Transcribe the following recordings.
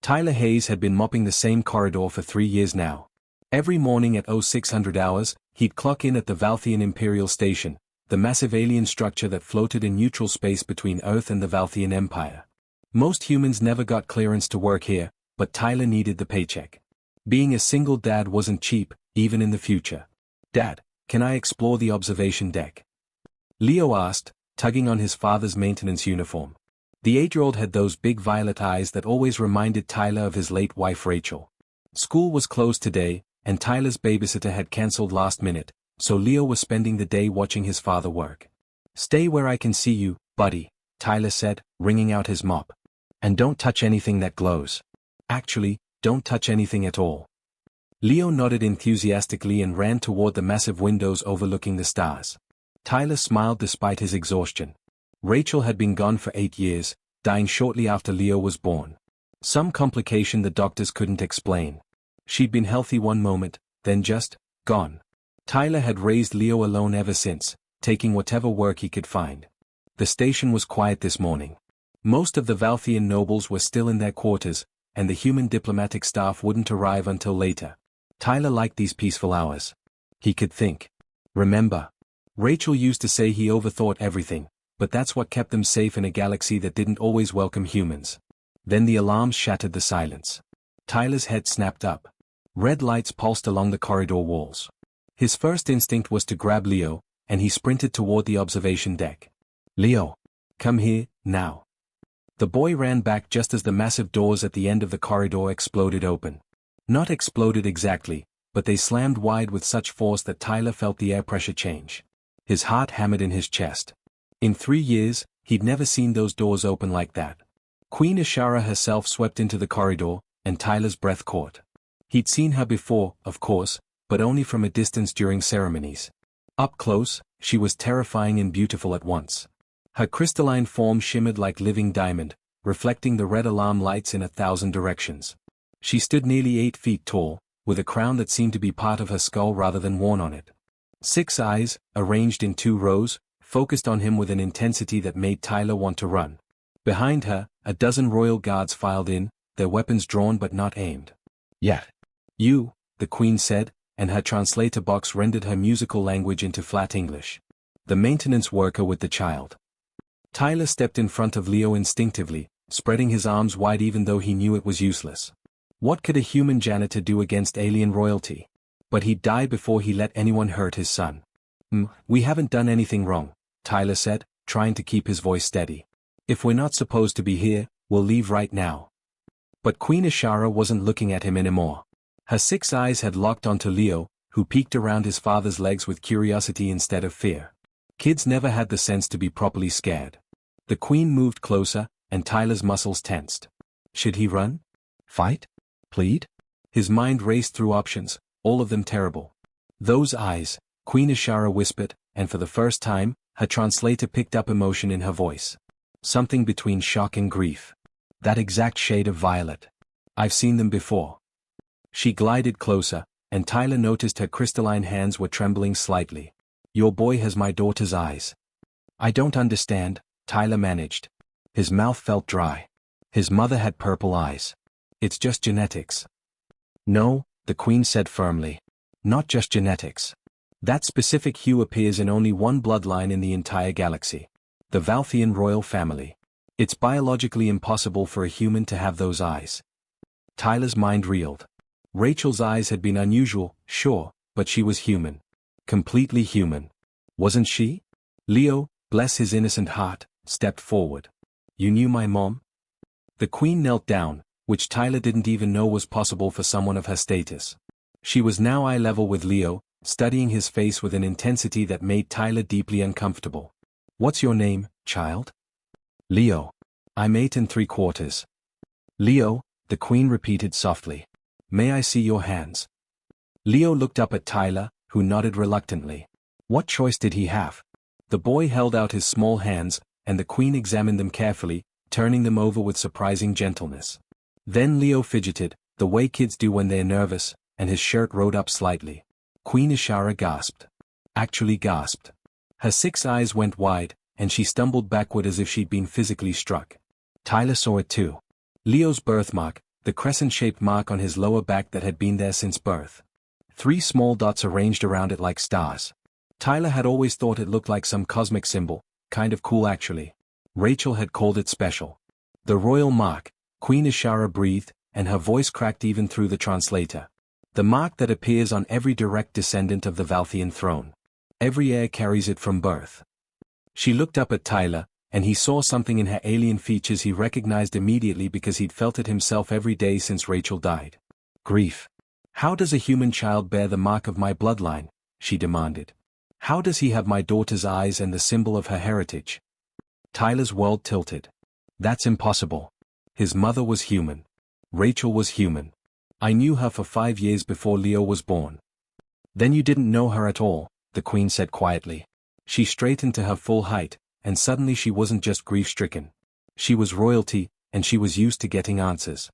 Tyler Hayes had been mopping the same corridor for 3 years now. Every morning at 0600 hours, he'd clock in at the Valthian Imperial Station, the massive alien structure that floated in neutral space between Earth and the Valthian Empire. Most humans never got clearance to work here, but Tyler needed the paycheck. Being a single dad wasn't cheap, even in the future. "Dad, can I explore the observation deck?" Leo asked, tugging on his father's maintenance uniform. The 8-year-old had those big violet eyes that always reminded Tyler of his late wife Rachel. School was closed today, and Tyler's babysitter had cancelled last minute, so Leo was spending the day watching his father work. "Stay where I can see you, buddy," Tyler said, wringing out his mop. "And don't touch anything that glows. Actually, don't touch anything at all." Leo nodded enthusiastically and ran toward the massive windows overlooking the stars. Tyler smiled despite his exhaustion. Rachel had been gone for 8 years, dying shortly after Leo was born. Some complication the doctors couldn't explain. She'd been healthy one moment, then just gone. Tyler had raised Leo alone ever since, taking whatever work he could find. The station was quiet this morning. Most of the Valthian nobles were still in their quarters, and the human diplomatic staff wouldn't arrive until later. Tyler liked these peaceful hours. He could think. Remember, Rachel used to say he overthought everything, but that's what kept them safe in a galaxy that didn't always welcome humans. Then the alarms shattered the silence. Tyler's head snapped up. Red lights pulsed along the corridor walls. His first instinct was to grab Leo, and he sprinted toward the observation deck. "Leo, come here, now." The boy ran back just as the massive doors at the end of the corridor exploded open. Not exploded exactly, but they slammed wide with such force that Tyler felt the air pressure change. His heart hammered in his chest. In 3 years, he'd never seen those doors open like that. Queen Ashara herself swept into the corridor, and Tyler's breath caught. He'd seen her before, of course, but only from a distance during ceremonies. Up close, she was terrifying and beautiful at once. Her crystalline form shimmered like living diamond, reflecting the red alarm lights in 1,000 directions. She stood nearly 8 feet tall, with a crown that seemed to be part of her skull rather than worn on it. 6 eyes, arranged in 2 rows, focused on him with an intensity that made Tyler want to run. Behind her, a dozen royal guards filed in, their weapons drawn but not aimed. "Yeah. You," the queen said, and her translator box rendered her musical language into flat English. "The maintenance worker with the child." Tyler stepped in front of Leo instinctively, spreading his arms wide even though he knew it was useless. What could a human janitor do against alien royalty? But he'd die before he let anyone hurt his son. We haven't done anything wrong," Tyler said, trying to keep his voice steady. "If we're not supposed to be here, we'll leave right now." But Queen Ashara wasn't looking at him anymore. Her 6 eyes had locked onto Leo, who peeked around his father's legs with curiosity instead of fear. Kids never had the sense to be properly scared. The queen moved closer, and Tyler's muscles tensed. Should he run? Fight? Plead? His mind raced through options, all of them terrible. "Those eyes," Queen Ashara whispered, and for the first time, her translator picked up emotion in her voice. Something between shock and grief. That exact shade of violet. "I've seen them before." She glided closer, and Tyler noticed her crystalline hands were trembling slightly. "Your boy has my daughter's eyes." "I don't understand," Tyler managed. His mouth felt dry. His mother had purple eyes. "It's just genetics." "No," the queen said firmly. "Not just genetics. That specific hue appears in only one bloodline in the entire galaxy. The Valthian royal family. It's biologically impossible for a human to have those eyes." Tyler's mind reeled. Rachel's eyes had been unusual, sure, but she was human. Completely human. Wasn't she? Leo, bless his innocent heart, stepped forward. "You knew my mom?" The queen knelt down, which Tyler didn't even know was possible for someone of her status. She was now eye level with Leo, studying his face with an intensity that made Tyler deeply uncomfortable. "What's your name, child?" "Leo. I'm 8 3/4. "Leo," the queen repeated softly. "May I see your hands?" Leo looked up at Tyler, who nodded reluctantly. What choice did he have? The boy held out his small hands, and the queen examined them carefully, turning them over with surprising gentleness. Then Leo fidgeted, the way kids do when they're nervous, and his shirt rode up slightly. Queen Ashara gasped. Actually gasped. Her 6 eyes went wide, and she stumbled backward as if she'd been physically struck. Tyler saw it too. Leo's birthmark, the crescent-shaped mark on his lower back that had been there since birth. 3 small dots arranged around it like stars. Tyler had always thought it looked like some cosmic symbol, kind of cool actually. Rachel had called it special. The royal mark, Queen Ishara breathed, and her voice cracked even through the translator. The mark that appears on every direct descendant of the Valthian throne. Every heir carries it from birth. She looked up at Tyler, and he saw something in her alien features he recognized immediately because he'd felt it himself every day since Rachel died. Grief. How does a human child bear the mark of my bloodline? She demanded. How does he have my daughter's eyes and the symbol of her heritage? Tyler's world tilted. That's impossible. His mother was human. Rachel was human. I knew her for 5 years before Leo was born. Then you didn't know her at all, the Queen said quietly. She straightened to her full height, and suddenly she wasn't just grief-stricken. She was royalty, and she was used to getting answers.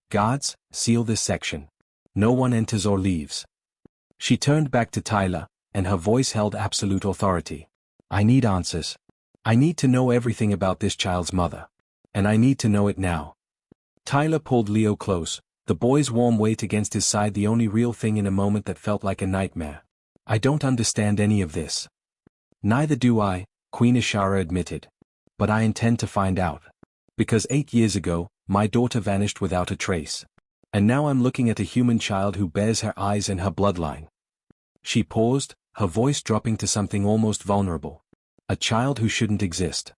Guards, seal this section. No one enters or leaves. She turned back to Tyler, and her voice held absolute authority. I need answers. I need to know everything about this child's mother. And I need to know it now. Tyler pulled Leo close, the boy's warm weight against his side the only real thing in a moment that felt like a nightmare. I don't understand any of this. Neither do I, Queen Ishara admitted. But I intend to find out. Because 8 years ago, my daughter vanished without a trace. And now I'm looking at a human child who bears her eyes and her bloodline. She paused, her voice dropping to something almost vulnerable. A child who shouldn't exist.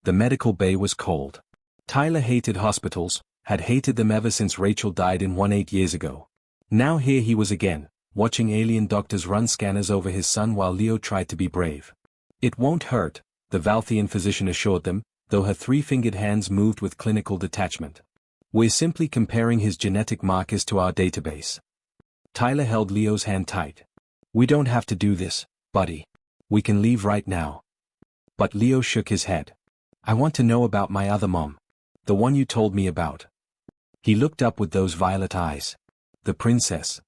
The medical bay was cold. Tyler hated hospitals, had hated them ever since Rachel died in one 8 years ago. Now here he was again, watching alien doctors run scanners over his son while Leo tried to be brave. It won't hurt, the Valthian physician assured them, though her 3-fingered hands moved with clinical detachment. We're simply comparing his genetic markers to our database. Tyler held Leo's hand tight. We don't have to do this, buddy. We can leave right now. But Leo shook his head. I want to know about my other mom. The one you told me about. He looked up with those violet eyes. The princess.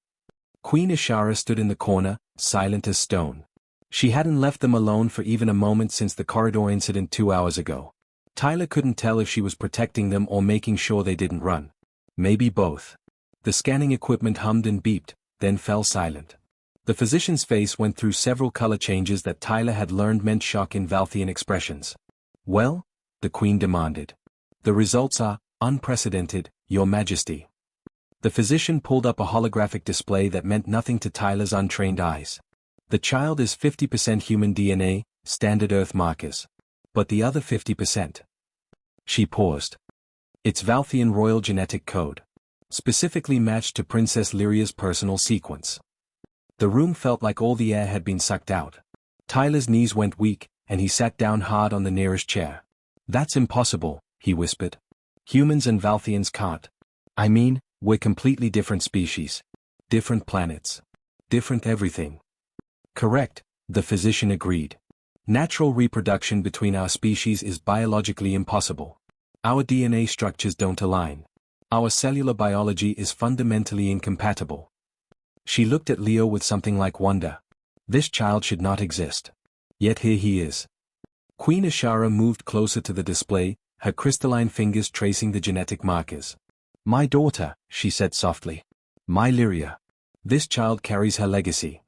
Queen Ishara stood in the corner, silent as stone. She hadn't left them alone for even a moment since the corridor incident 2 hours ago. Tyler couldn't tell if she was protecting them or making sure they didn't run. Maybe both. The scanning equipment hummed and beeped, then fell silent. The physician's face went through several color changes that Tyler had learned meant shock in Valthian expressions. Well? The Queen demanded. The results are unprecedented, Your Majesty. The physician pulled up a holographic display that meant nothing to Tyler's untrained eyes. The child is 50% human DNA, standard Earth markers. But the other 50%. She paused. It's Valthian royal genetic code. Specifically matched to Princess Lyria's personal sequence. The room felt like all the air had been sucked out. Tyler's knees went weak, and he sat down hard on the nearest chair. That's impossible, he whispered. Humans and Valthians can't. I mean, we're completely different species. Different planets. Different everything. Correct, the physician agreed. Natural reproduction between our species is biologically impossible. Our DNA structures don't align. Our cellular biology is fundamentally incompatible. She looked at Leo with something like wonder. This child should not exist. Yet here he is. Queen Ishara moved closer to the display, her crystalline fingers tracing the genetic markers. My daughter, she said softly. My Lyria. This child carries her legacy.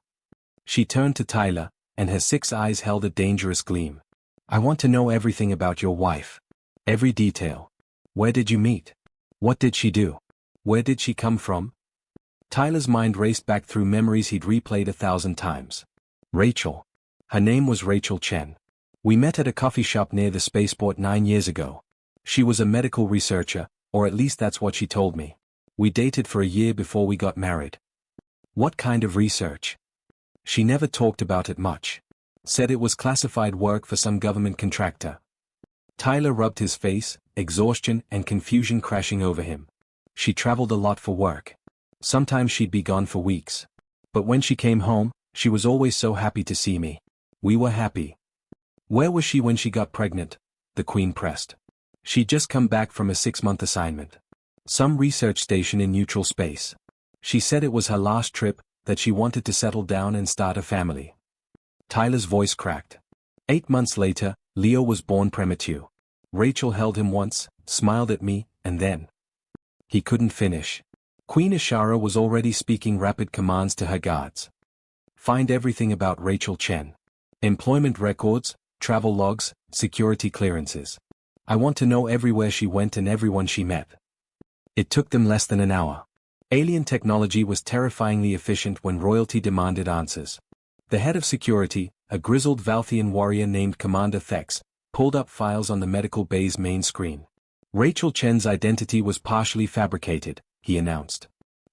She turned to Tyler, and her 6 eyes held a dangerous gleam. I want to know everything about your wife. Every detail. Where did you meet? What did she do? Where did she come from? Tyler's mind raced back through memories he'd replayed 1,000 times. Rachel. Her name was Rachel Chen. We met at a coffee shop near the spaceport 9 years ago. She was a medical researcher, or at least that's what she told me. We dated for a year before we got married. What kind of research? She never talked about it much. Said it was classified work for some government contractor. Tyler rubbed his face, exhaustion and confusion crashing over him. She traveled a lot for work. Sometimes she'd be gone for weeks. But when she came home, she was always so happy to see me. We were happy. Where was she when she got pregnant? The Queen pressed. She'd just come back from a 6-month assignment. Some research station in neutral space. She said it was her last trip, that she wanted to settle down and start a family. Tyler's voice cracked. 8 months later, Leo was born premature. Rachel held him once, smiled at me, and then. He couldn't finish. Queen Ashara was already speaking rapid commands to her guards. Find everything about Rachel Chen. Employment records, travel logs, security clearances. I want to know everywhere she went and everyone she met. It took them less than an hour. Alien technology was terrifyingly efficient when royalty demanded answers. The head of security, a grizzled Valthian warrior named Commander Thex, pulled up files on the medical bay's main screen. Rachel Chen's identity was partially fabricated, he announced.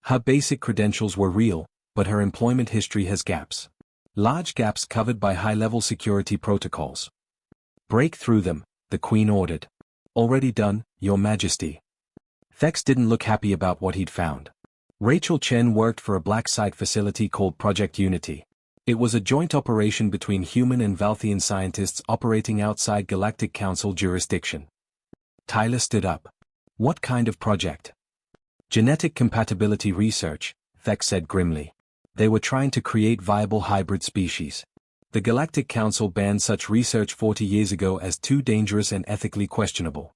Her basic credentials were real, but her employment history has gaps. Large gaps covered by high-level security protocols. Break through them, the Queen ordered. Already done, Your Majesty. Thex didn't look happy about what he'd found. Rachel Chen worked for a black site facility called Project Unity. It was a joint operation between human and Valthian scientists operating outside Galactic Council jurisdiction. Tyler stood up. What kind of project? Genetic compatibility research, Thex said grimly. They were trying to create viable hybrid species. The Galactic Council banned such research 40 years ago as too dangerous and ethically questionable.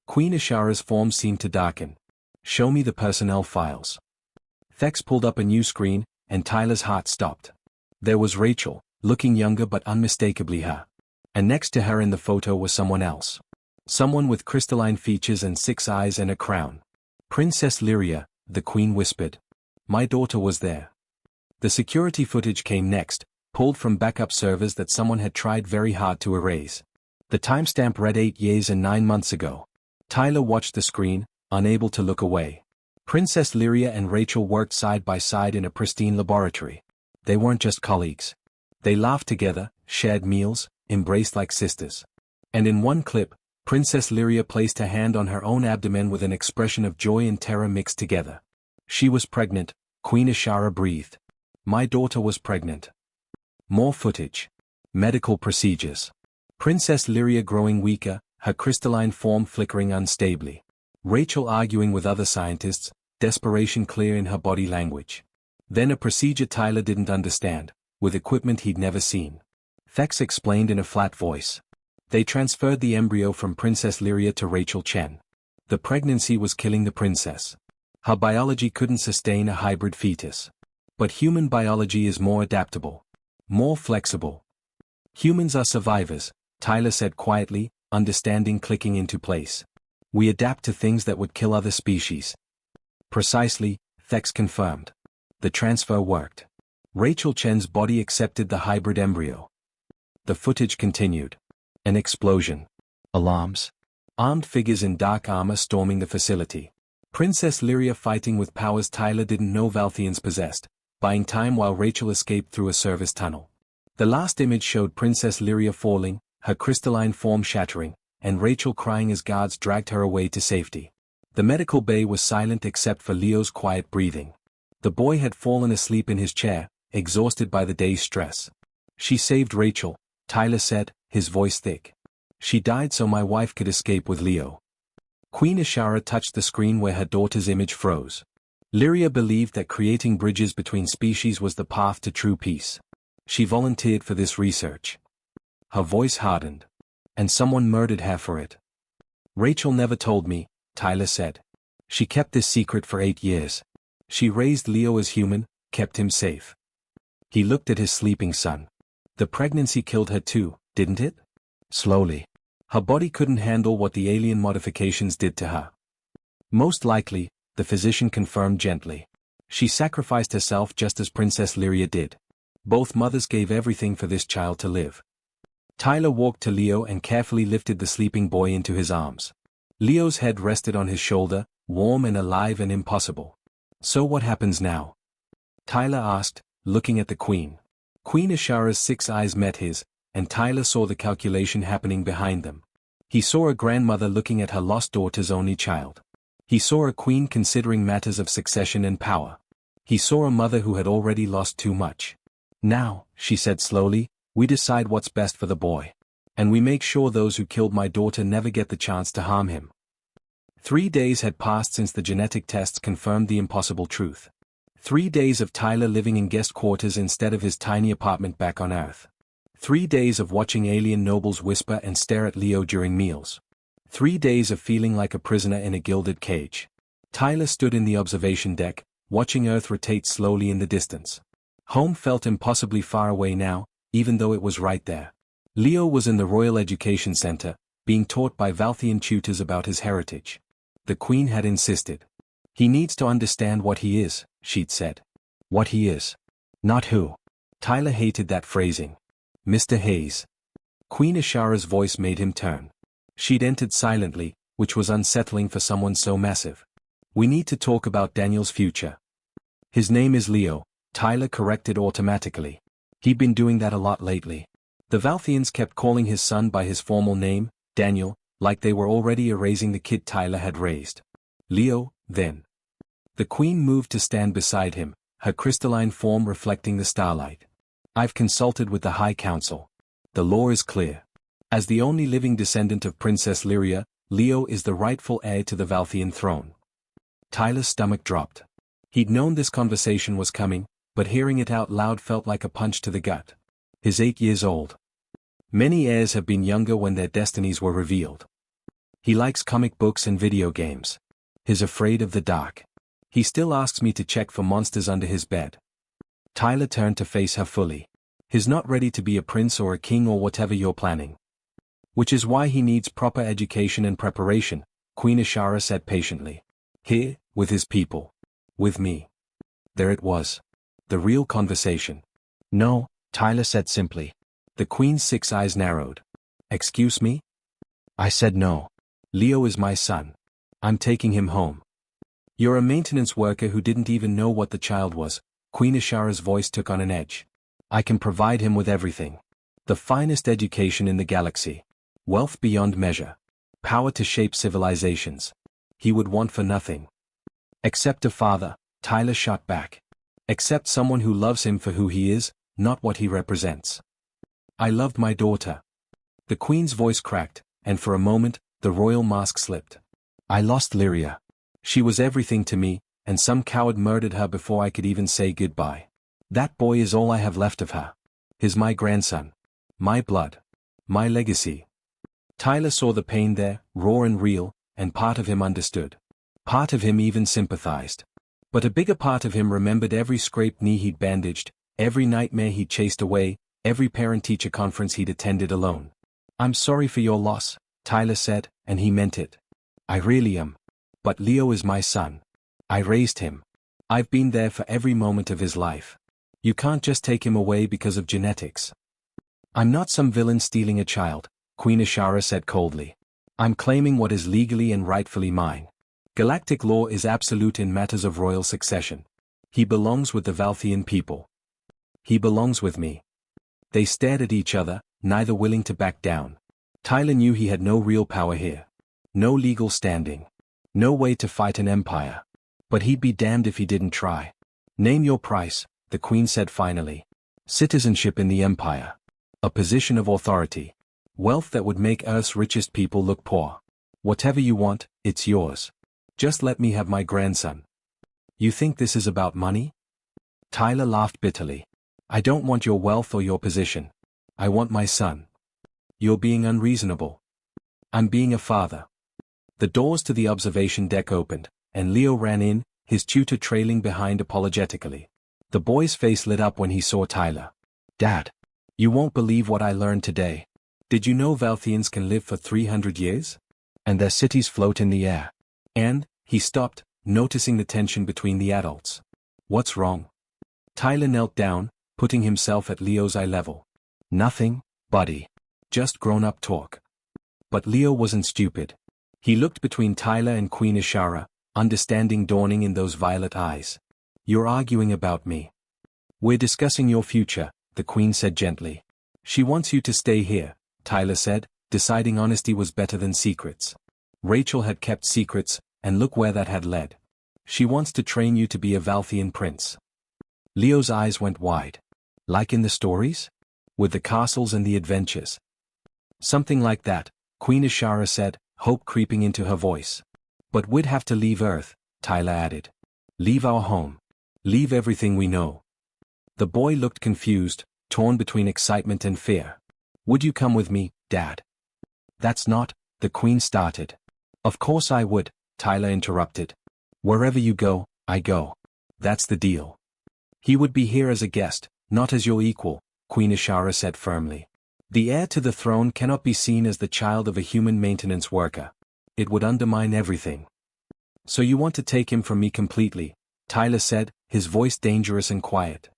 Queen Ashara's form seemed to darken. Show me the personnel files. Thex pulled up a new screen, and Tyler's heart stopped. There was Rachel, looking younger but unmistakably her. And next to her in the photo was someone else. Someone with crystalline features and 6 eyes and a crown. Princess Lyria, the Queen whispered. My daughter was there. The security footage came next, pulled from backup servers that someone had tried very hard to erase. The timestamp read 8 years and 9 months ago. Tyler watched the screen, unable to look away. Princess Lyria and Rachel worked side by side in a pristine laboratory. They weren't just colleagues. They laughed together, shared meals, embraced like sisters. And in one clip, Princess Lyria placed her hand on her own abdomen with an expression of joy and terror mixed together. She was pregnant, Queen Ashara breathed. My daughter was pregnant. More footage. Medical procedures. Princess Lyria growing weaker, her crystalline form flickering unstably. Rachel arguing with other scientists, desperation clear in her body language. Then a procedure Tyler didn't understand, with equipment he'd never seen. Thex explained in a flat voice. They transferred the embryo from Princess Lyria to Rachel Chen. The pregnancy was killing the princess. Her biology couldn't sustain a hybrid fetus. But human biology is more adaptable. More flexible. Humans are survivors, Tyler said quietly, understanding clicking into place. We adapt to things that would kill other species. Precisely, Thex confirmed. The transfer worked. Rachel Chen's body accepted the hybrid embryo. The footage continued. An explosion. Alarms. Armed figures in dark armor storming the facility. Princess Lyria fighting with powers Tyler didn't know Valthians possessed, buying time while Rachel escaped through a service tunnel. The last image showed Princess Lyria falling, her crystalline form shattering, and Rachel crying as guards dragged her away to safety. The medical bay was silent except for Leo's quiet breathing. The boy had fallen asleep in his chair, exhausted by the day's stress. She saved Rachel, Tyler said, his voice thick. She died so my wife could escape with Leo. Queen Ashara touched the screen where her daughter's image froze. Lyria believed that creating bridges between species was the path to true peace. She volunteered for this research. Her voice hardened. And someone murdered her for it. Rachel never told me, Tyler said. She kept this secret for 8 years. She raised Leo as human, kept him safe. He looked at his sleeping son. The pregnancy killed her too, didn't it? Slowly. Her body couldn't handle what the alien modifications did to her. Most likely, the physician confirmed gently. She sacrificed herself just as Princess Lyria did. Both mothers gave everything for this child to live. Tyler walked to Leo and carefully lifted the sleeping boy into his arms. Leo's head rested on his shoulder, warm and alive and impossible. So what happens now? Tyler asked, looking at the Queen. Queen Ashara's 6 eyes met his, and Tyler saw the calculation happening behind them. He saw a grandmother looking at her lost daughter's only child. He saw a queen considering matters of succession and power. He saw a mother who had already lost too much. Now, she said slowly, we decide what's best for the boy. And we make sure those who killed my daughter never get the chance to harm him. 3 days had passed since the genetic tests confirmed the impossible truth. 3 days of Tyler living in guest quarters instead of his tiny apartment back on Earth. 3 days of watching alien nobles whisper and stare at Leo during meals. 3 days of feeling like a prisoner in a gilded cage. Tyler stood in the observation deck, watching Earth rotate slowly in the distance. Home felt impossibly far away now, even though it was right there. Leo was in the Royal Education Center, being taught by Valthian tutors about his heritage. The Queen had insisted. He needs to understand what he is, she'd said. What he is. Not who. Tyler hated that phrasing. Mr. Hayes. Queen Ashara's voice made him turn. She'd entered silently, which was unsettling for someone so massive. We need to talk about Daniel's future. His name is Leo, Tyler corrected automatically. He'd been doing that a lot lately. The Valthians kept calling his son by his formal name, Daniel, like they were already erasing the kid Tyler had raised. Leo, then. The Queen moved to stand beside him, her crystalline form reflecting the starlight. I've consulted with the High Council. The law is clear. As the only living descendant of Princess Lyria, Leo is the rightful heir to the Valthian throne. Tyler's stomach dropped. He'd known this conversation was coming, but hearing it out loud felt like a punch to the gut. He's 8 years old. Many heirs have been younger when their destinies were revealed. He likes comic books and video games. He's afraid of the dark. He still asks me to check for monsters under his bed. Tyler turned to face her fully. He's not ready to be a prince or a king or whatever you're planning. Which is why he needs proper education and preparation, Queen Ashara said patiently. Here, with his people. With me. There it was. The real conversation. No, Tyler said simply. The Queen's 6 eyes narrowed. Excuse me? I said no. Leo is my son. I'm taking him home. You're a maintenance worker who didn't even know what the child was. Queen Ashara's voice took on an edge. I can provide him with everything. The finest education in the galaxy. Wealth beyond measure. Power to shape civilizations. He would want for nothing. Except a father, Tyler shot back. Except someone who loves him for who he is, not what he represents. I loved my daughter. The Queen's voice cracked, and for a moment, the royal mask slipped. I lost Lyria. She was everything to me, and some coward murdered her before I could even say goodbye. That boy is all I have left of her. He's my grandson. My blood. My legacy. Tyler saw the pain there, raw and real, and part of him understood. Part of him even sympathized. But a bigger part of him remembered every scraped knee he'd bandaged, every nightmare he'd chased away, every parent-teacher conference he'd attended alone. I'm sorry for your loss, Tyler said, and he meant it. I really am. But Leo is my son. I raised him. I've been there for every moment of his life. You can't just take him away because of genetics. I'm not some villain stealing a child, Queen Ashara said coldly. I'm claiming what is legally and rightfully mine. Galactic law is absolute in matters of royal succession. He belongs with the Valthian people. He belongs with me. They stared at each other, neither willing to back down. Tyler knew he had no real power here. No legal standing. No way to fight an empire. But he'd be damned if he didn't try. Name your price, the Queen said finally. Citizenship in the empire. A position of authority. Wealth that would make Earth's richest people look poor. Whatever you want, it's yours. Just let me have my grandson. You think this is about money? Tyler laughed bitterly. I don't want your wealth or your position. I want my son. You're being unreasonable. I'm being a father. The doors to the observation deck opened, and Leo ran in, his tutor trailing behind apologetically. The boy's face lit up when he saw Tyler. Dad. You won't believe what I learned today. Did you know Valthians can live for 300 years? And their cities float in the air. And, he stopped, noticing the tension between the adults. What's wrong? Tyler knelt down, putting himself at Leo's eye level. Nothing, buddy. Just grown-up talk. But Leo wasn't stupid. He looked between Tyler and Queen Ashara, understanding dawning in those violet eyes. You're arguing about me. We're discussing your future, the Queen said gently. She wants you to stay here, Tyler said, deciding honesty was better than secrets. Rachel had kept secrets, and look where that had led. She wants to train you to be a Valthian prince. Leo's eyes went wide. Like in the stories? With the castles and the adventures. Something like that, Queen Ashara said, hope creeping into her voice. But we'd have to leave Earth, Tyler added. Leave our home. Leave everything we know. The boy looked confused, torn between excitement and fear. Would you come with me, Dad? That's not, the Queen started. Of course I would, Tyler interrupted. Wherever you go, I go. That's the deal. He would be here as a guest, not as your equal, Queen Ashara said firmly. The heir to the throne cannot be seen as the child of a human maintenance worker. It would undermine everything. So you want to take him from me completely, Tyler said, his voice dangerous and quiet.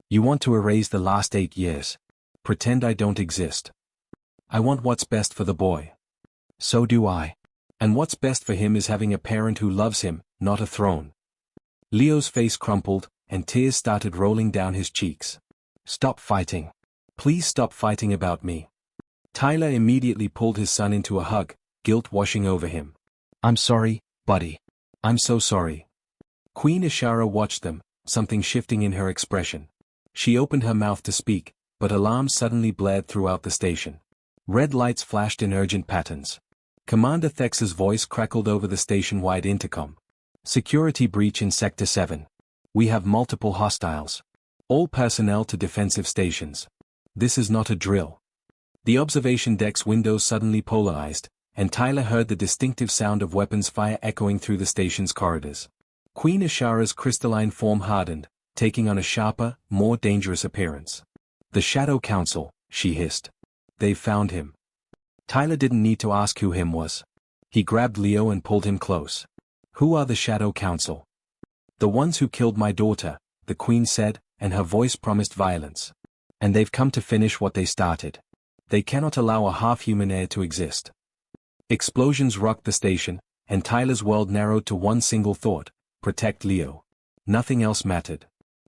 You want to erase the last 8 years. Pretend I don't exist. I want what's best for the boy. So do I. And what's best for him is having a parent who loves him, not a throne. Leo's face crumpled, and tears started rolling down his cheeks. Stop fighting. Please stop fighting about me. Tyler immediately pulled his son into a hug, guilt washing over him. I'm sorry, buddy. I'm so sorry. Queen Ashara watched them, something shifting in her expression. She opened her mouth to speak, but alarms suddenly blared throughout the station. Red lights flashed in urgent patterns. Commander Thex's voice crackled over the station-wide intercom. Security breach in Sector 7. We have multiple hostiles. All personnel to defensive stations. This is not a drill. The observation deck's windows suddenly polarized, and Tyler heard the distinctive sound of weapons fire echoing through the station's corridors. Queen Ashara's crystalline form hardened, taking on a sharper, more dangerous appearance. The Shadow Council, she hissed. They've found him. Tyler didn't need to ask who him was. He grabbed Leo and pulled him close. Who are the Shadow Council? The ones who killed my daughter, the Queen said, and her voice promised violence. And they've come to finish what they started. They cannot allow a half-human heir to exist. Explosions rocked the station, and Tyler's world narrowed to one single thought: protect Leo. Nothing else mattered.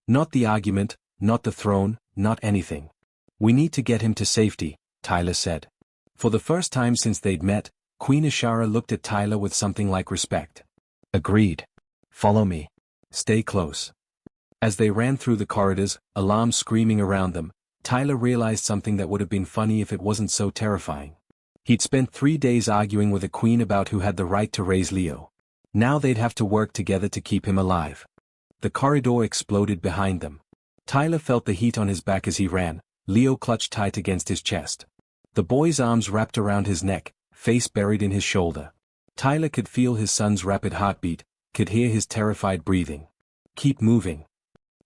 Not the argument, not the throne, not anything. We need to get him to safety, Tyler said. For the first time since they'd met, Queen Ashara looked at Tyler with something like respect. Agreed. Follow me. Stay close. As they ran through the corridors, alarms screaming around them, Tyler realized something that would have been funny if it wasn't so terrifying. He'd spent 3 days arguing with a queen about who had the right to raise Leo. Now they'd have to work together to keep him alive. The corridor exploded behind them. Tyler felt the heat on his back as he ran, Leo clutched tight against his chest. The boy's arms wrapped around his neck, face buried in his shoulder. Tyler could feel his son's rapid heartbeat, could hear his terrified breathing. Keep moving.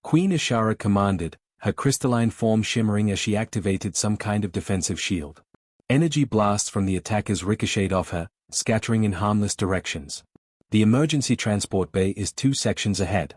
Queen Ashara commanded, her crystalline form shimmering as she activated some kind of defensive shield. Energy blasts from the attackers ricocheted off her, scattering in harmless directions. The emergency transport bay is 2 sections ahead.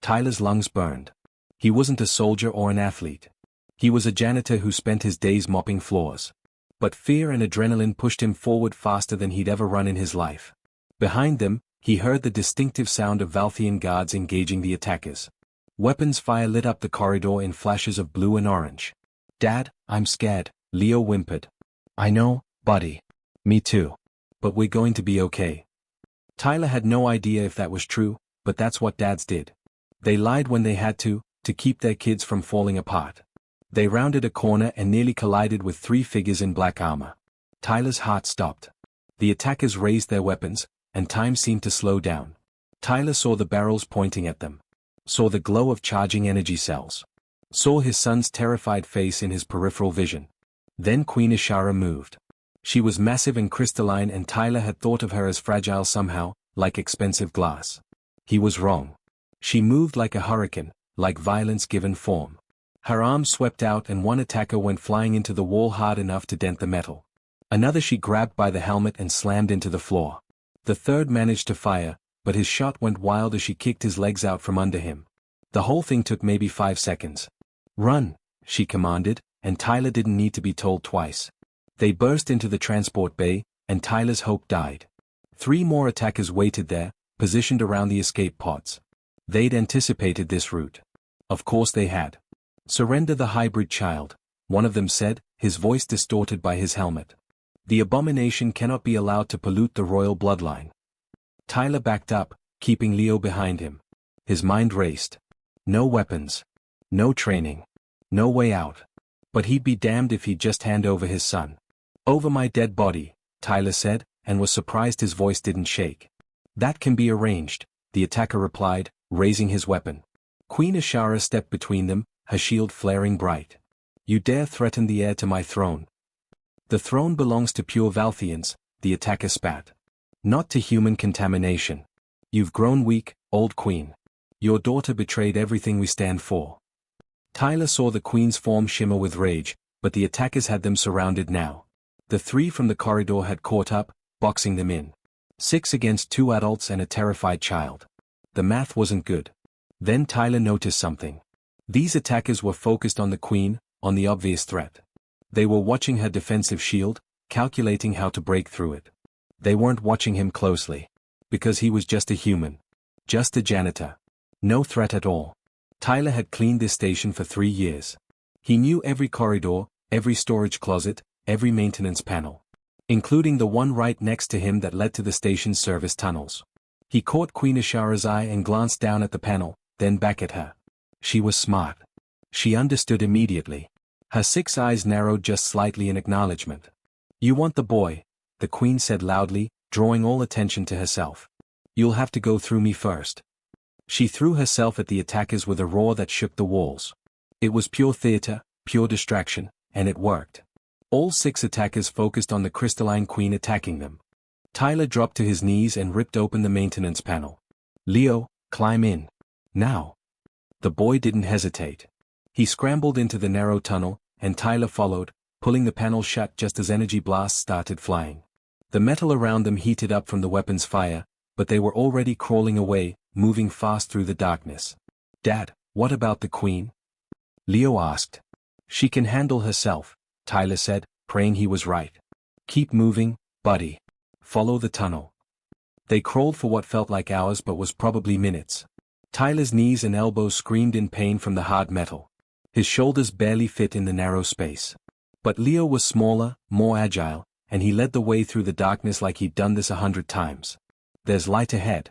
Tyler's lungs burned. He wasn't a soldier or an athlete. He was a janitor who spent his days mopping floors. But fear and adrenaline pushed him forward faster than he'd ever run in his life. Behind them, he heard the distinctive sound of Valthian guards engaging the attackers. Weapons fire lit up the corridor in flashes of blue and orange. Dad, I'm scared, Leo whimpered. I know, buddy. Me too. But we're going to be okay. Tyler had no idea if that was true, but that's what dads did. They lied when they had to keep their kids from falling apart. They rounded a corner and nearly collided with 3 figures in black armor. Tyler's heart stopped. The attackers raised their weapons, and time seemed to slow down. Tyler saw the barrels pointing at them. Saw the glow of charging energy cells. Saw his son's terrified face in his peripheral vision. Then Queen Ashara moved. She was massive and crystalline, and Tyler had thought of her as fragile somehow, like expensive glass. He was wrong. She moved like a hurricane, like violence given form. Her arms swept out and one attacker went flying into the wall hard enough to dent the metal. Another she grabbed by the helmet and slammed into the floor. The third managed to fire, but his shot went wild as she kicked his legs out from under him. The whole thing took maybe 5 seconds. Run, she commanded, and Tyler didn't need to be told twice. They burst into the transport bay, and Tyler's hope died. 3 more attackers waited there, positioned around the escape pods. They'd anticipated this route. Of course they had. Surrender the hybrid child, one of them said, his voice distorted by his helmet. The abomination cannot be allowed to pollute the royal bloodline. Tyler backed up, keeping Leo behind him. His mind raced. No weapons. No training. No way out. But he'd be damned if he'd just hand over his son. Over my dead body, Tyler said, and was surprised his voice didn't shake. That can be arranged, the attacker replied, raising his weapon. Queen Ashara stepped between them, her shield flaring bright. You dare threaten the heir to my throne? The throne belongs to pure Valthians, the attacker spat. Not to human contamination. You've grown weak, old queen. Your daughter betrayed everything we stand for. Tyler saw the queen's form shimmer with rage, but the attackers had them surrounded now. The three from the corridor had caught up, boxing them in. 6 against 2 adults and a terrified child. The math wasn't good. Then Tyler noticed something. These attackers were focused on the queen, on the obvious threat. They were watching her defensive shield, calculating how to break through it. They weren't watching him closely. Because he was just a human. Just a janitor. No threat at all. Tyler had cleaned this station for 3 years. He knew every corridor, every storage closet, every maintenance panel. Including the one right next to him that led to the station's service tunnels. He caught Queen Ashara's eye and glanced down at the panel, then back at her. She was smart. She understood immediately. Her 6 eyes narrowed just slightly in acknowledgement. You want the boy, the queen said loudly, drawing all attention to herself. You'll have to go through me first. She threw herself at the attackers with a roar that shook the walls. It was pure theater, pure distraction, and it worked. All 6 attackers focused on the crystalline queen attacking them. Tyler dropped to his knees and ripped open the maintenance panel. Leo, climb in. Now. The boy didn't hesitate. He scrambled into the narrow tunnel, and Tyler followed, pulling the panel shut just as energy blasts started flying. The metal around them heated up from the weapon's fire, but they were already crawling away, moving fast through the darkness. Dad, what about the queen? Leo asked. She can handle herself, Tyler said, praying he was right. Keep moving, buddy. Follow the tunnel. They crawled for what felt like hours but was probably minutes. Tyler's knees and elbows screamed in pain from the hard metal. His shoulders barely fit in the narrow space. But Leo was smaller, more agile, and he led the way through the darkness like he'd done this 100 times. There's light ahead.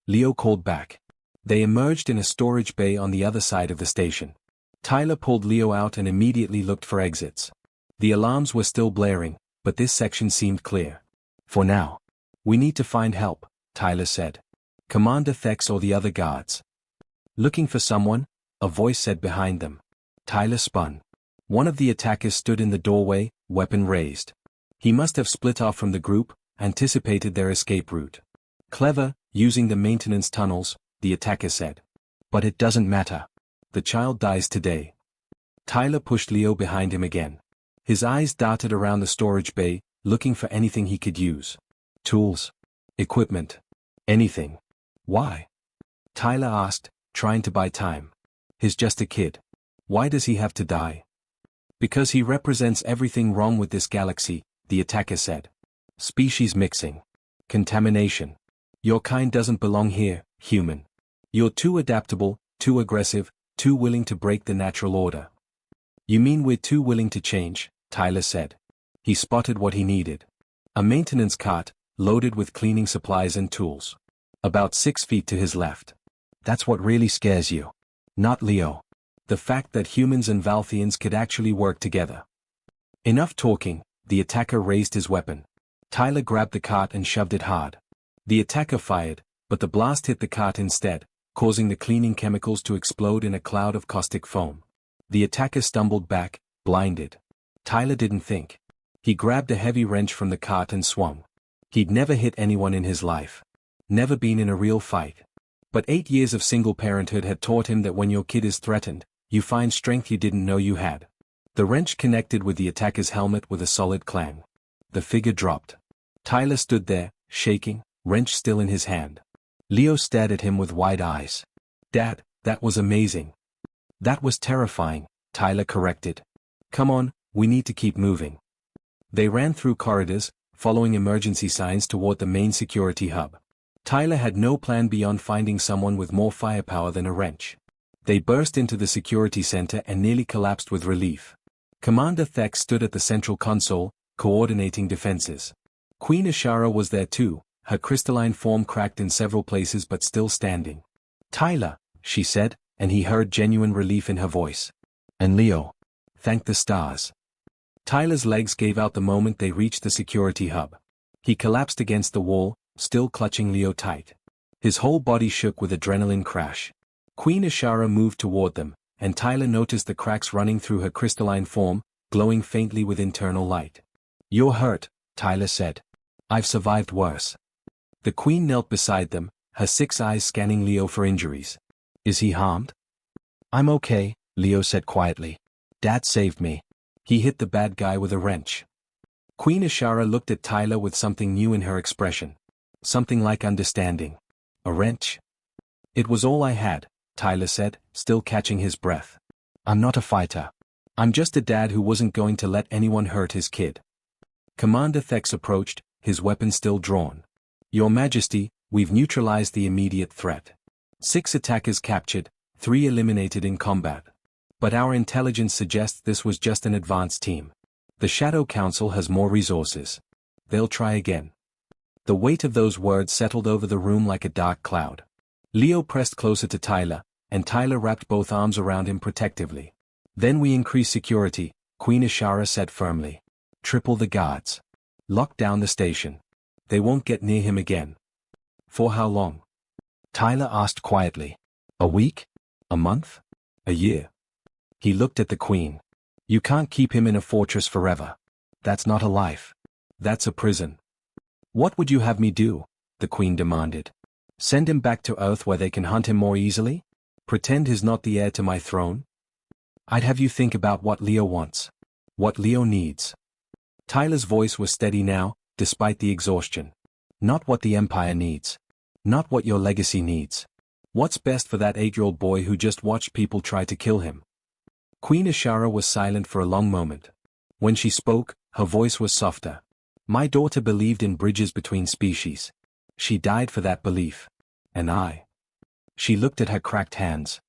Leo called back. They emerged in a storage bay on the other side of the station. Tyler pulled Leo out and immediately looked for exits. The alarms were still blaring, but this section seemed clear. For now. We need to find help, Tyler said. Commander Thex or the other guards. Looking for someone? A voice said behind them. Tyler spun. One of the attackers stood in the doorway, weapon raised. He must have split off from the group, anticipated their escape route. Clever, using the maintenance tunnels, the attacker said. But it doesn't matter. The child dies today. Tyler pushed Leo behind him again. His eyes darted around the storage bay, looking for anything he could use. Tools. Equipment. Anything. Why? Tyler asked, trying to buy time. He's just a kid. Why does he have to die? Because he represents everything wrong with this galaxy, the attacker said. Species mixing. Contamination. Your kind doesn't belong here, human. You're too adaptable, too aggressive, too willing to break the natural order. You mean we're too willing to change, Tyler said. He spotted what he needed. A maintenance cart, loaded with cleaning supplies and tools. About 6 feet to his left. That's what really scares you. Not Leo. The fact that humans and Valthians could actually work together. Enough talking, the attacker raised his weapon. Tyler grabbed the cart and shoved it hard. The attacker fired, but the blast hit the cart instead, causing the cleaning chemicals to explode in a cloud of caustic foam. The attacker stumbled back, blinded. Tyler didn't think. He grabbed a heavy wrench from the cart and swung. He'd never hit anyone in his life. Never been in a real fight. But 8 years of single parenthood had taught him that when your kid is threatened, you find strength you didn't know you had. The wrench connected with the attacker's helmet with a solid clang. The figure dropped. Tyler stood there, shaking, wrench still in his hand. Leo stared at him with wide eyes. Dad, that was amazing. That was terrifying, Tyler corrected. Come on, we need to keep moving. They ran through corridors, following emergency signs toward the main security hub. Tyler had no plan beyond finding someone with more firepower than a wrench. They burst into the security center and nearly collapsed with relief. Commander Thex stood at the central console, coordinating defenses. Queen Ashara was there too, her crystalline form cracked in several places but still standing. Tyler, she said, and he heard genuine relief in her voice. And Leo. Thank the stars. Tyler's legs gave out the moment they reached the security hub. He collapsed against the wall, still clutching Leo tight. His whole body shook with adrenaline crash. Queen Ashara moved toward them, and Tyler noticed the cracks running through her crystalline form, glowing faintly with internal light. You're hurt, Tyler said. I've survived worse. The queen knelt beside them, her 6 eyes scanning Leo for injuries. Is he harmed? I'm okay, Leo said quietly. Dad saved me. He hit the bad guy with a wrench. Queen Ashara looked at Tyler with something new in her expression. Something like understanding. A wrench? It was all I had, Tyler said, still catching his breath. I'm not a fighter. I'm just a dad who wasn't going to let anyone hurt his kid. Commander Thex approached, his weapon still drawn. Your Majesty, we've neutralized the immediate threat. 6 attackers captured, 3 eliminated in combat. But our intelligence suggests this was just an advanced team. The Shadow Council has more resources. They'll try again. The weight of those words settled over the room like a dark cloud. Leo pressed closer to Tyler, and Tyler wrapped both arms around him protectively. Then we increase security, Queen Ashara said firmly. Triple the guards. Lock down the station. They won't get near him again. For how long? Tyler asked quietly. A week? A month? A year? He looked at the Queen. You can't keep him in a fortress forever. That's not a life. That's a prison. What would you have me do? The Queen demanded. Send him back to Earth where they can hunt him more easily? Pretend he's not the heir to my throne? I'd have you think about what Leo wants. What Leo needs. Tyler's voice was steady now, despite the exhaustion. Not what the Empire needs. Not what your legacy needs. What's best for that 8-year-old boy who just watched people try to kill him? Queen Ashara was silent for a long moment. When she spoke, her voice was softer. My daughter believed in bridges between species. She died for that belief. And I. She looked at her cracked hands.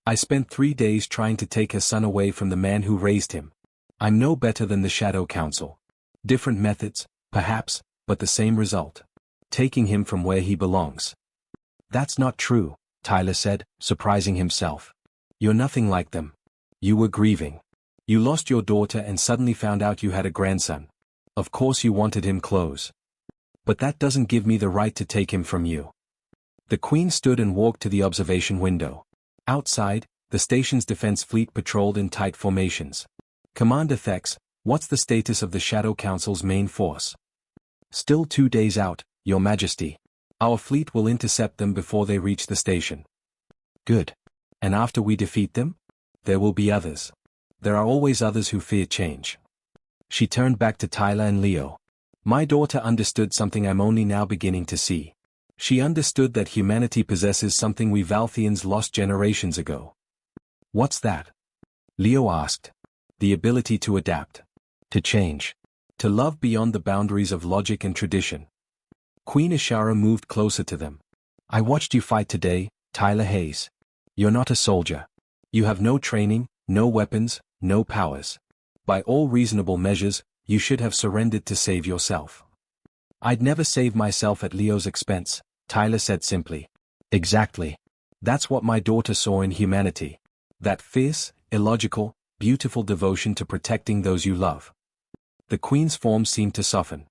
I spent 3 days trying to take her son away from the man who raised him. I'm no better than the Shadow Council. Different methods, perhaps, but the same result. Taking him from where he belongs. That's not true, Tyler said, surprising himself. You're nothing like them. You were grieving. You lost your daughter and suddenly found out you had a grandson. Of course you wanted him close. But that doesn't give me the right to take him from you. The Queen stood and walked to the observation window. Outside, the station's defense fleet patrolled in tight formations. Commander Thex, what's the status of the Shadow Council's main force? Still 2 days out, Your Majesty. Our fleet will intercept them before they reach the station. Good. And after we defeat them? There will be others. There are always others who fear change. She turned back to Tyler and Leo. My daughter understood something I'm only now beginning to see. She understood that humanity possesses something we Valthians lost generations ago. What's that? Leo asked. The ability to adapt. To change. To love beyond the boundaries of logic and tradition. Queen Ashara moved closer to them. I watched you fight today, Tyler Hayes. You're not a soldier. You have no training, no weapons, no powers. By all reasonable measures, you should have surrendered to save yourself. I'd never save myself at Leo's expense, Tyler said simply. Exactly. That's what my daughter saw in humanity. That fierce, illogical, beautiful devotion to protecting those you love. The Queen's form seemed to soften.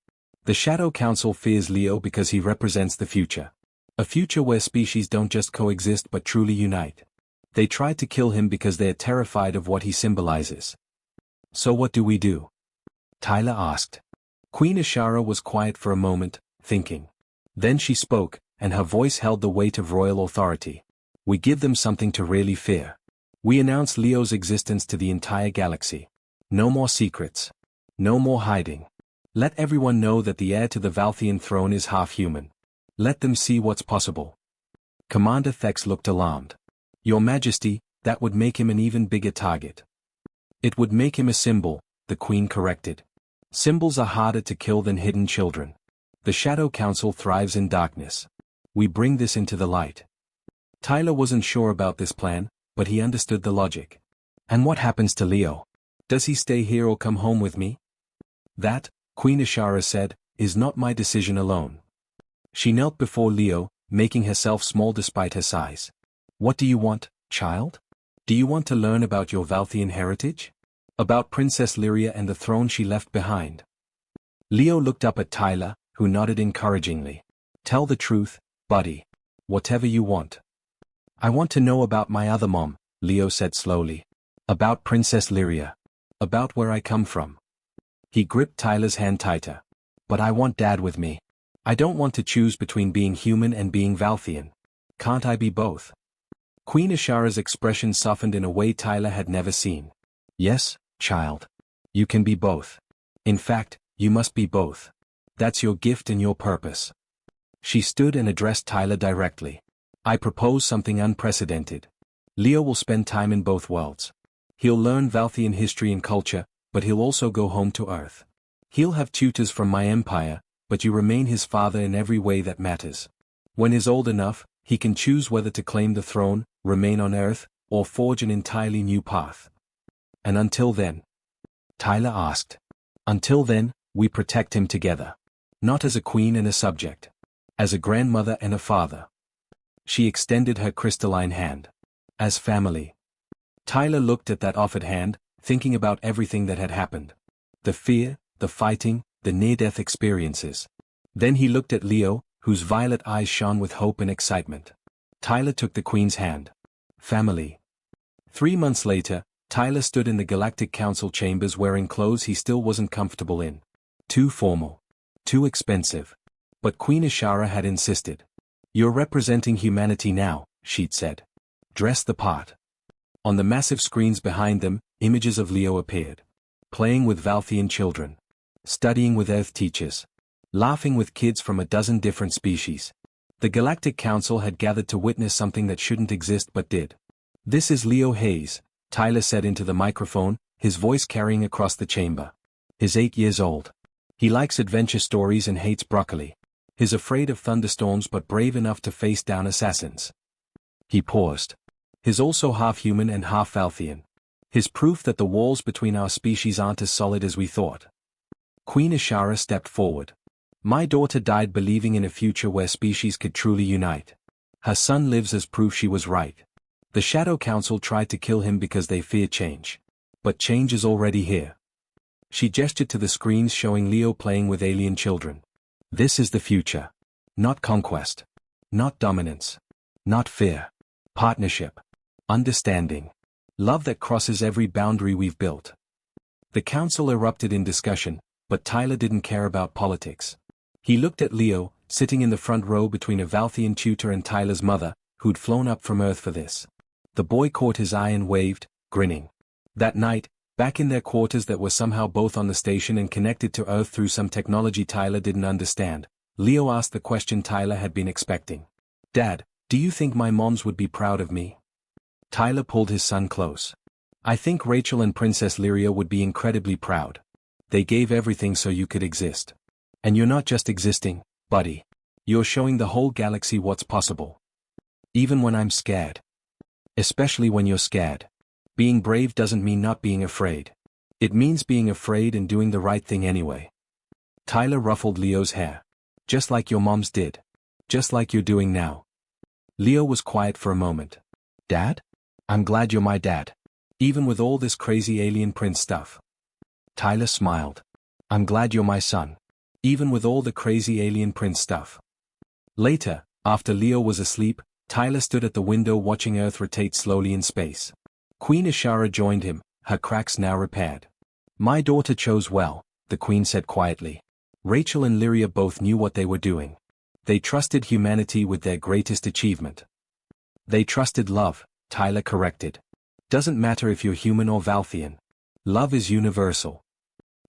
The Shadow Council fears Leo because he represents the future. A future where species don't just coexist but truly unite. They tried to kill him because they are terrified of what he symbolizes. So what do we do? Tyler asked. Queen Ashara was quiet for a moment, thinking. Then she spoke, and her voice held the weight of royal authority. We give them something to really fear. We announce Leo's existence to the entire galaxy. No more secrets. No more hiding. Let everyone know that the heir to the Valthian throne is half human. Let them see what's possible. Commander Thex looked alarmed. Your Majesty, that would make him an even bigger target. It would make him a symbol, the Queen corrected. Symbols are harder to kill than hidden children. The Shadow Council thrives in darkness. We bring this into the light. Tyler wasn't sure about this plan, but he understood the logic. And what happens to Leo? Does he stay here or come home with me? That, Queen Ashara said, is not my decision alone. She knelt before Leo, making herself small despite her size. What do you want, child? Do you want to learn about your Valthian heritage? About Princess Lyria and the throne she left behind? Leo looked up at Tyler, who nodded encouragingly. Tell the truth, buddy. Whatever you want. I want to know about my other mom, Leo said slowly. About Princess Lyria. About where I come from. He gripped Tyler's hand tighter. But I want Dad with me. I don't want to choose between being human and being Valthian. Can't I be both? Queen Ashara's expression softened in a way Tyler had never seen. Yes, child. You can be both. In fact, you must be both. That's your gift and your purpose. She stood and addressed Tyler directly. I propose something unprecedented. Leo will spend time in both worlds. He'll learn Valthian history and culture, but he'll also go home to Earth. He'll have tutors from my empire, but you remain his father in every way that matters. When he's old enough, he can choose whether to claim the throne, remain on Earth, or forge an entirely new path. And until then? Tyler asked. Until then, we protect him together. Not as a queen and a subject. As a grandmother and a father. She extended her crystalline hand. As family. Tyler looked at that offered hand, thinking about everything that had happened. The fear, the fighting, the near-death experiences. Then he looked at Leo, whose violet eyes shone with hope and excitement. Tyler took the Queen's hand. Family. 3 months later, Tyler stood in the Galactic Council chambers wearing clothes he still wasn't comfortable in. Too formal. Too expensive. But Queen Ashara had insisted. You're representing humanity now, she'd said. Dress the part. On the massive screens behind them, images of Leo appeared. Playing with Valthian children. Studying with Earth teachers. Laughing with kids from a dozen different species. The Galactic Council had gathered to witness something that shouldn't exist but did. This is Leo Hayes, Tyler said into the microphone, his voice carrying across the chamber. He's 8 years old. He likes adventure stories and hates broccoli. He's afraid of thunderstorms but brave enough to face down assassins. He paused. He's also half human and half Valthian. He's proof that the walls between our species aren't as solid as we thought. Queen Ashara stepped forward. My daughter died believing in a future where species could truly unite. Her son lives as proof she was right. The Shadow Council tried to kill him because they fear change. But change is already here. She gestured to the screens showing Leo playing with alien children. This is the future. Not conquest. Not dominance. Not fear. Partnership. Understanding. Love that crosses every boundary we've built. The council erupted in discussion, but Tyler didn't care about politics. He looked at Leo, sitting in the front row between a Valthian tutor and Tyler's mother, who'd flown up from Earth for this. The boy caught his eye and waved, grinning. That night, back in their quarters that were somehow both on the station and connected to Earth through some technology Tyler didn't understand, Leo asked the question Tyler had been expecting. Dad, do you think my moms would be proud of me? Tyler pulled his son close. I think Rachel and Princess Lyria would be incredibly proud. They gave everything so you could exist. And you're not just existing, buddy. You're showing the whole galaxy what's possible. Even when I'm scared. Especially when you're scared. Being brave doesn't mean not being afraid. It means being afraid and doing the right thing anyway. Tyler ruffled Leo's hair. Just like your moms did. Just like you're doing now. Leo was quiet for a moment. Dad? I'm glad you're my dad. Even with all this crazy alien prince stuff. Tyler smiled. I'm glad you're my son. Even with all the crazy alien prince stuff. Later, after Leo was asleep, Tyler stood at the window watching Earth rotate slowly in space. Queen Ashara joined him, her cracks now repaired. My daughter chose well, the Queen said quietly. Rachel and Lyria both knew what they were doing. They trusted humanity with their greatest achievement. They trusted love, Tyler corrected. Doesn't matter if you're human or Valthian. Love is universal.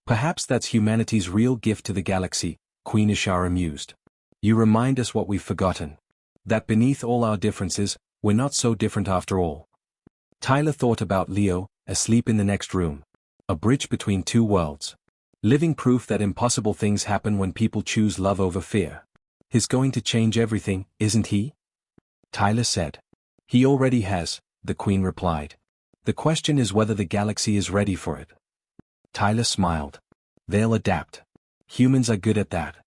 Perhaps that's humanity's real gift to the galaxy, Queen Ashara mused. You remind us what we've forgotten. That beneath all our differences, we're not so different after all. Tyler thought about Leo, asleep in the next room. A bridge between two worlds. Living proof that impossible things happen when people choose love over fear. He's going to change everything, isn't he? Tyler said. He already has, the Queen replied. The question is whether the galaxy is ready for it. Tyler smiled. They'll adapt. Humans are good at that.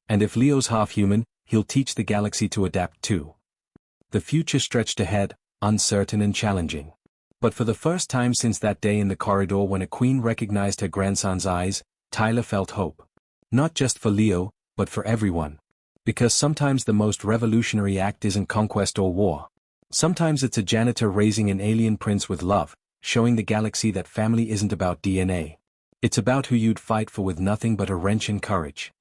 And if Leo's half human, he'll teach the galaxy to adapt too. The future stretched ahead, uncertain and challenging. But for the first time since that day in the corridor when a queen recognized her grandson's eyes, Tyler felt hope. Not just for Leo, but for everyone. Because sometimes the most revolutionary act isn't conquest or war. Sometimes it's a janitor raising an alien prince with love, showing the galaxy that family isn't about DNA. It's about who you'd fight for with nothing but a wrench and courage.